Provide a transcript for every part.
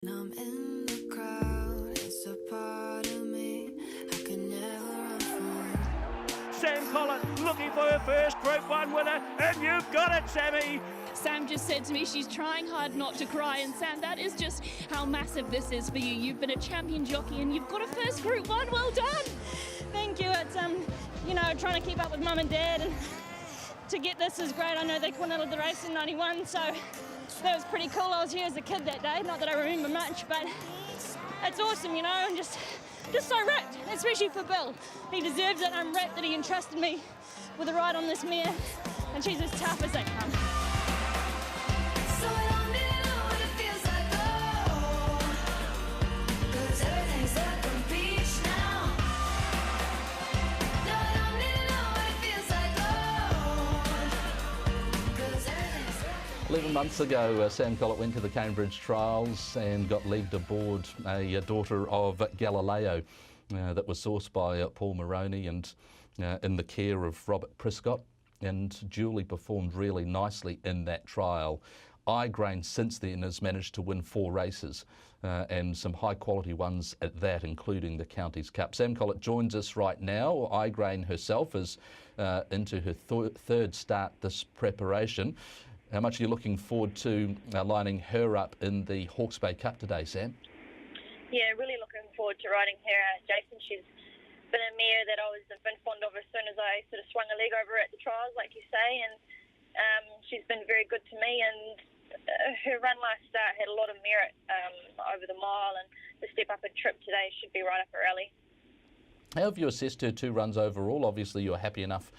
I'm in the crowd, it's a part of me I can never run from. Sam Collett looking for her first Group 1 winner, and you've got it, Sammy. Sam just said to me she's trying hard not to cry, and Sam, that is just how massive this is for you. You've been a champion jockey and you've got a first Group 1, well done. Thank you. It's trying to keep up with Mum and Dad, and to get this is great. I know they quinted the race in 91, so that was pretty cool. I was here as a kid that day, not that I remember much, but it's awesome, and just so wrapped, especially for Bill. He deserves it. I'm wrapped that he entrusted me with a ride on this mare, and she's as tough as they come. So I don't really know what it feels like, oh, 'cause everything's like a beach now. No, I don't really know what it feels like, oh, 'cause everything's like 11 months ago, Sam Collett went to the Cambridge trials and got leaved aboard a daughter of Galileo that was sourced by Paul Moroney and in the care of Robert Prescott, and Julie performed really nicely in that trial. Igraine since then has managed to win 4 races and some high quality ones at that, including the Counties Cup. Sam Collett joins us right now. Igraine herself is into her third start this preparation. How much are you looking forward to lining her up in the Hawke's Bay Cup today, Sam? Yeah, really looking forward to riding her, Jason. She's been a mare that I've been fond of as soon as I sort of swung a leg over at the trials, like you say, and she's been very good to me, and her run last start had a lot of merit over the mile, and the step up and trip today should be right up her alley. How have you assessed her 2 runs overall? Obviously you're happy enough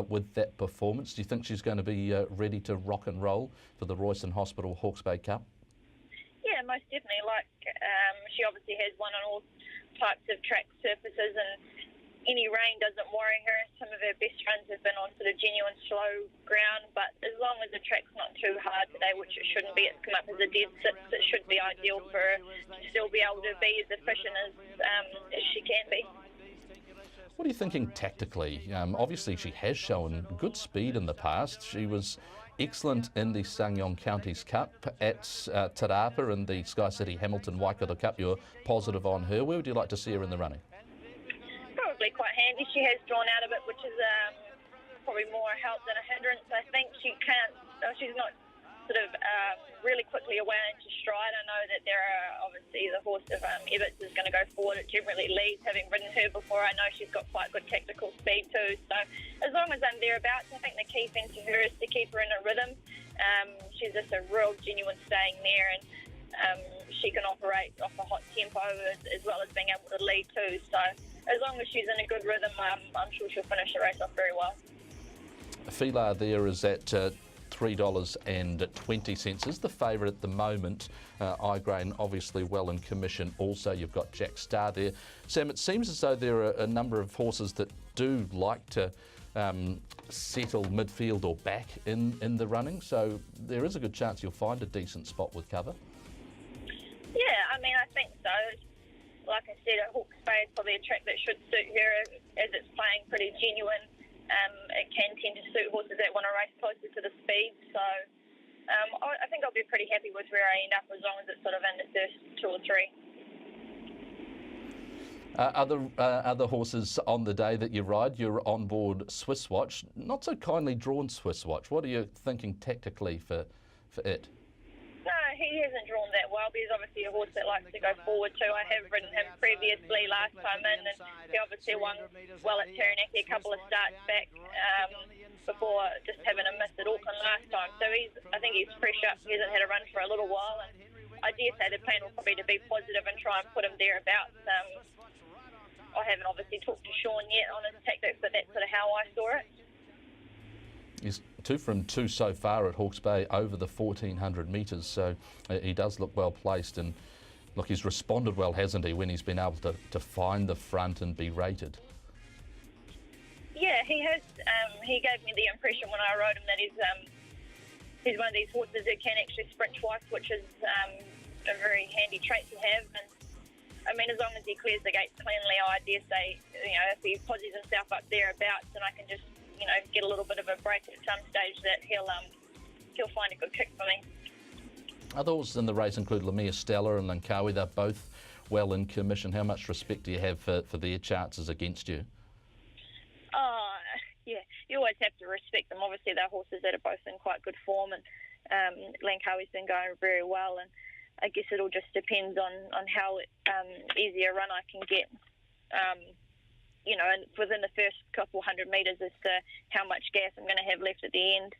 with that performance. Do you think she's going to be ready to rock and roll for the Royston Hospital Hawke's Bay Cup? Yeah, most definitely. She obviously has won on all types of track surfaces, and any rain doesn't worry her. Some of her best runs have been on sort of genuine slow ground, but as long as the track's not too hard today, which it shouldn't be, it's come up as a dead sit, so it should be ideal for her to still be able to be as efficient as she can be. What are you thinking tactically? Obviously she has shown good speed in the past. She was excellent in the Sangyong Counties Cup at Te Rapa in the Sky City Hamilton Waikato Cup. You're positive on her. Where would you like to see her in the running? Probably quite handy. She has drawn out a bit, which is probably more a help than a hindrance. I think she's not sort of really quickly away into stride. I know that there are obviously the horse of Ebbets is going to go forward. It generally leads, having ridden her before. I know she's got quite good tactical speed too. So as long as I'm thereabouts, I think the key thing to her is to keep her in a rhythm. She's just a real genuine staying mare, and she can operate off a hot tempo as well as being able to lead too. So as long as she's in a good rhythm, I'm sure she'll finish the race off very well. Filar there is at $3.20 is the favourite at the moment. Igraine obviously well in commission. Also you've got Jack Star there. Sam, it seems as though there are a number of horses that do like to settle midfield or back in the running, so there is a good chance you'll find a decent spot with cover. Yeah, I think so. Like I said, Hawke's Bay is probably a track that should suit her as it's playing pretty genuine. It can tend to suit horses that want to race closer to the speed. So I think I'll be pretty happy with where I end up as long as it's sort of in the first 2 or 3. Other horses on the day that you ride, you're on board Swiss Watch. Not so kindly drawn Swiss Watch. What are you thinking tactically for it? No, he hasn't drawn that well, but he's obviously a horse that likes to go forward too. I have ridden him previously last time in, and he obviously won well at Taranaki a couple of starts back before just having a miss at Auckland last time. So I think he's fresh up. He hasn't had a run for a little while, and I dare say the plan will probably to be positive and try and put him thereabouts. I haven't obviously talked to Sean yet on his tactics, but that's sort of how I saw it. He's 2 from 2 so far at Hawke's Bay over the 1,400 metres, so he does look well placed, and look, he's responded well, hasn't he, when he's been able to find the front and be rated? Yeah, he has. He gave me the impression when I rode him that he's one of these horses that can actually sprint twice, which is a very handy trait to have. And as long as he clears the gates cleanly, I dare say, if he posies himself up thereabouts, and I can just get a little bit of a break at some stage, that he'll find a good kick for me. Other horses in the race include Lamia Stella and Langkawi. They're both well in commission. How much respect do you have for their chances against you? Yeah, you always have to respect them. Obviously, they're horses that are both in quite good form, and Langkawi's been going very well, and I guess it all just depends on how easy a run I can get, and within the first couple hundred metres as to how much gas I'm going to have left at the end.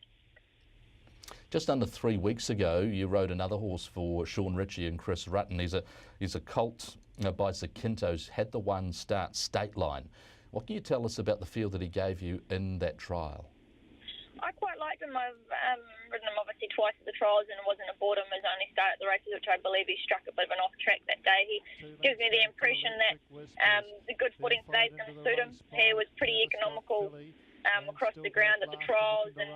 Just under 3 weeks ago, you rode another horse for Sean Ritchie and Chris Rutten. He's a colt by Zakinto's, had the one start, State Line. What can you tell us about the feel that he gave you in that trial? I quite liked him. I've ridden him obviously twice at the trials, and it wasn't aboard him his only start at the races, which I believe he struck a bit of an off track that day. He gives me the impression that the good footing today is going to suit him. He was pretty economical across the ground at the trials, and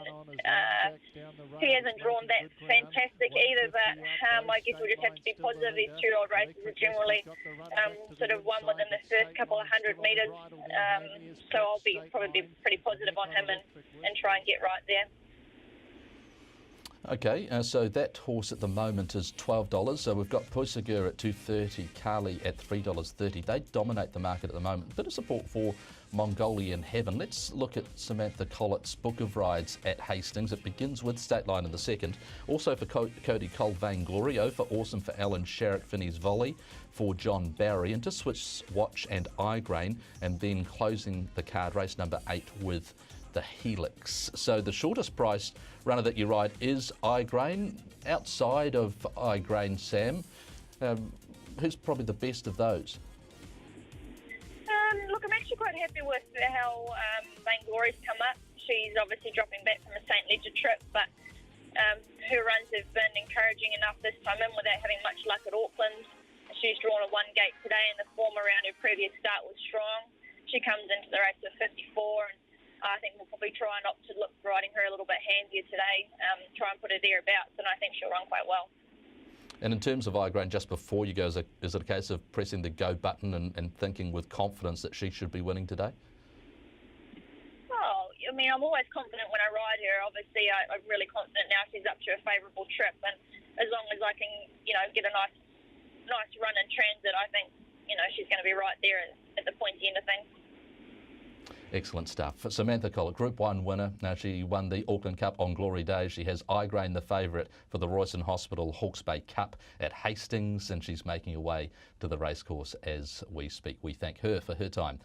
he hasn't drawn that fantastic either, but I guess we'll just have to be positive. These 2-year-old races are generally sort of won within the first couple of hundred metres, so I'll probably be pretty positive on him and try and get right there. Okay, so that horse at the moment is $12. So we've got Pusagur at $2.30, Kali at $3.30. They dominate the market at the moment. Bit of support for Mongolian Heaven. Let's look at Samantha Collett's book of rides at Hastings. It begins with State Line in the second. Also for Cody Cole, Vainglory. For Awesome for Alan Sharrock, Finney's Volley for John Barry. Into Switch Watch and Igrain, and then closing the card, race number 8 with the Helix. So the shortest priced runner that you ride is Igrain. Outside of Igrain, Sam, who's probably the best of those? Look, I'm actually quite happy with how Vainglory's come up. She's obviously dropping back from a St. Leger trip, but her runs have been encouraging enough this time in without having much luck at Auckland. She's drawn a 1 gate today, and the form around her previous start was strong. She comes into the race with 54, and I think we'll probably try and opt to look riding her a little bit handier today, try and put her thereabouts, and I think she'll run quite well. And in terms of Igrain, just before you go, is it a case of pressing the go button and thinking with confidence that she should be winning today? Well, I mean, I'm always confident when I ride her. Obviously, I'm really confident now she's up to a favourable trip, and as long as I can, get a nice run in transit, I think, she's going to be right there at the pointy end of things. Excellent stuff. Samantha Collett, Group 1 winner. Now, she won the Auckland Cup on Glory Days. She has Igrain, the favourite, for the Royston Hospital Hawke's Bay Cup at Hastings, and she's making her way to the racecourse as we speak. We thank her for her time.